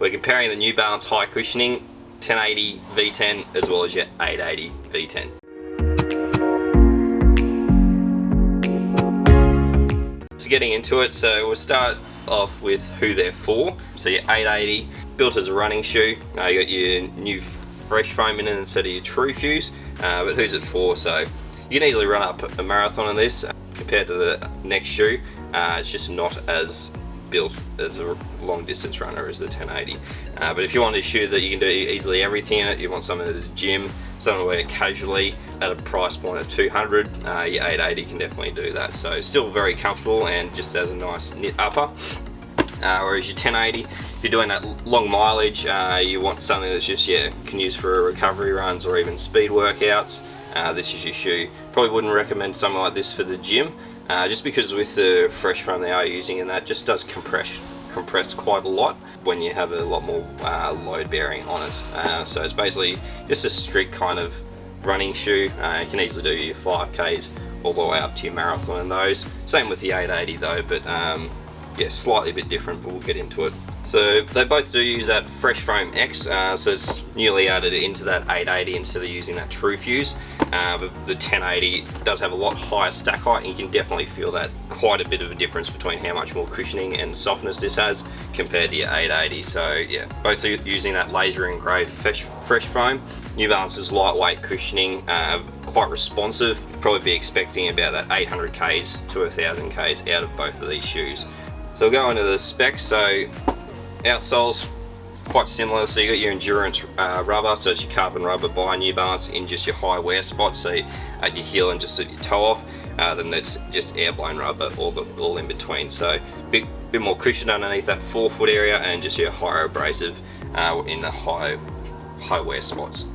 We're comparing the New Balance high cushioning 1080 V10 as well as your 880 V10. So getting into it, so we'll start off with who they're for. So your 880, built as a running shoe. You got your new fresh foam in it instead of your true fuse. But who's it for? So you can easily run up a marathon on this compared to the next shoe. It's just not as built as a long distance runner as the 1080. But if you want a shoe that you can do easily everything in it, you want something at the gym, something to wear casually at a price point of 200, your 880 can definitely do that. So still very comfortable and just has a nice knit upper. Whereas your 1080, if you're doing that long mileage, you want something that's just, can use for recovery runs or even speed workouts. This is your shoe. Probably wouldn't recommend something like this for the gym, just because with the fresh foam they are using, and that just does compress quite a lot when you have a lot more load bearing on it. So it's basically just a strict kind of running shoe. You can easily do your 5Ks all the way up to your marathon in those. Same with the 880 though, but slightly a bit different, but we'll get into it. So they both do use that Fresh Foam X, so it's newly added into that 880 instead of using that true fuse. But the 1080 does have a lot higher stack height, and you can definitely feel that quite a bit of a difference between how much more cushioning and softness this has compared to your 880. So yeah, both are using that laser engraved fresh foam. New Balance's lightweight cushioning, quite responsive. You'd probably be expecting about that 800 Ks to 1000 Ks out of both of these shoes. So we'll go into the specs. So outsoles, quite similar. So you got your endurance rubber, so it's your carbon rubber by New Balance in just your high wear spots, so at your heel and just at your toe off. Then it's just air blown rubber all in between. So bit more cushion underneath that forefoot area, and just your higher abrasive in the high wear spots.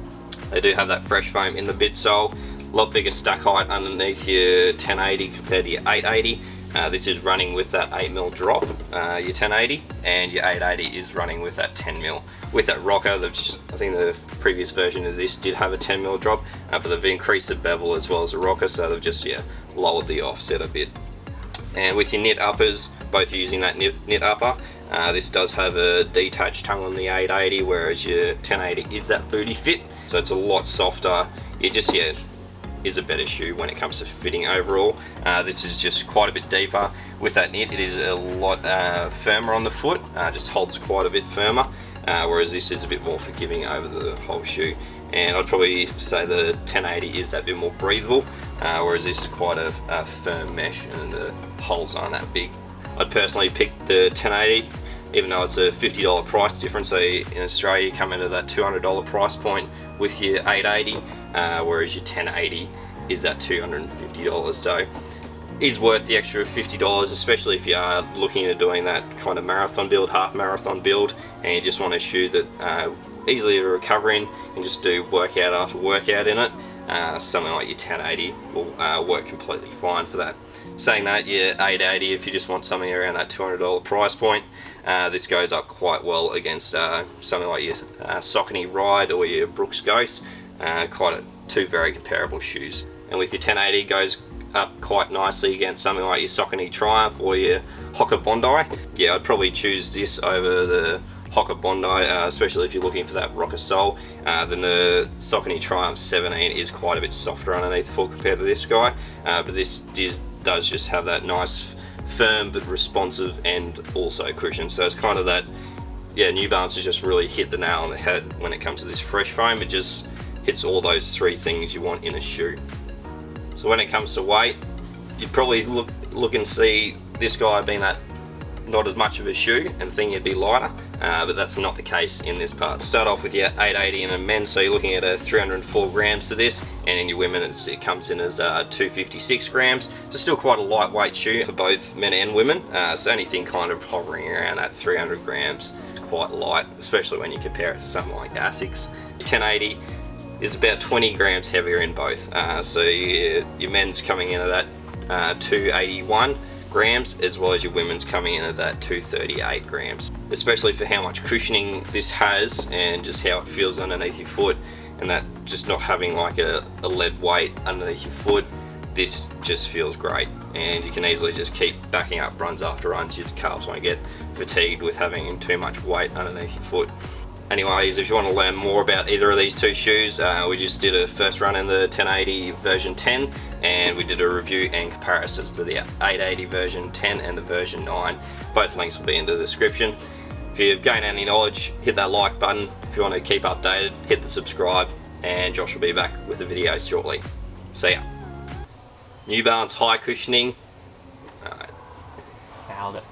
They do have that fresh foam in the midsole. A lot bigger stack height underneath your 1080 compared to your 880. This is running with that 8mm drop, your 1080, and your 880 is running with that 10mm. With that rocker, I think the previous version of this did have a 10mm drop, but they've increased the bevel as well as the rocker, so they've just lowered the offset a bit. And with your knit uppers, both using that knit upper, this does have a detached tongue on the 880, whereas your 1080 is that booty fit, so it's a lot softer. It just is a better shoe when it comes to fitting overall. This is just quite a bit deeper. With that knit, it is a lot firmer on the foot, just holds quite a bit firmer, whereas this is a bit more forgiving over the whole shoe. And I'd probably say the 1080 is that bit more breathable, whereas this is quite a firm mesh and the holes aren't that big. I'd personally pick the 1080, even though it's a $50 price difference. So in Australia, you come into that $200 price point with your 880, whereas your 1080 is at $250. So is worth the extra $50, especially if you are looking at doing that kind of marathon build, half marathon build, and you just want a shoe that easily to recover in and just do workout after workout in it. Something like your 1080 will work completely fine for that. Saying that, your 880, if you just want something around that $200 price point, this goes up quite well against something like your Saucony Ride or your Brooks Ghost. Two very comparable shoes. And with your 1080, goes up quite nicely against something like your Saucony Triumph or your Hoka Bondi. Yeah, I'd probably choose this over the Hoka Bondi, especially if you're looking for that rocker sole. Then the Saucony Triumph 17 is quite a bit softer underneath the foot compared to this guy, but this does just have that nice firm but responsive and also cushion. So it's kind of that, New Balance has just really hit the nail on the head when it comes to this fresh foam. It just hits all those three things you want in a shoe. So when it comes to weight, you'd probably look and see this guy being that not as much of a shoe and think it'd be lighter, but that's not the case in this part. Start off with your 880 in a men's, so you're looking at a 304 grams to this, and in your women it comes in as 256 grams. So still quite a lightweight shoe for both men and women. So anything kind of hovering around that 300 grams is quite light, especially when you compare it to something like Asics. Your 1080 is about 20 grams heavier in both. So your men's coming in at that 281 grams, as well as your women's coming in at that 238 grams. Especially for how much cushioning this has and just how it feels underneath your foot, and that just not having like a lead weight underneath your foot, this just feels great. and you can easily just keep backing up runs after runs. Your calves won't get fatigued with having too much weight underneath your foot. Anyways, if you want to learn more about either of these two shoes, we just did a first run in the 1080 version 10, and we did a review and comparisons to the 880 version 10 and the version 9. Both links will be in the description. If you've gained any knowledge, hit that like button. If you want to keep updated, hit the subscribe, and Josh will be back with the videos shortly. See ya. New Balance high cushioning. Nailed it.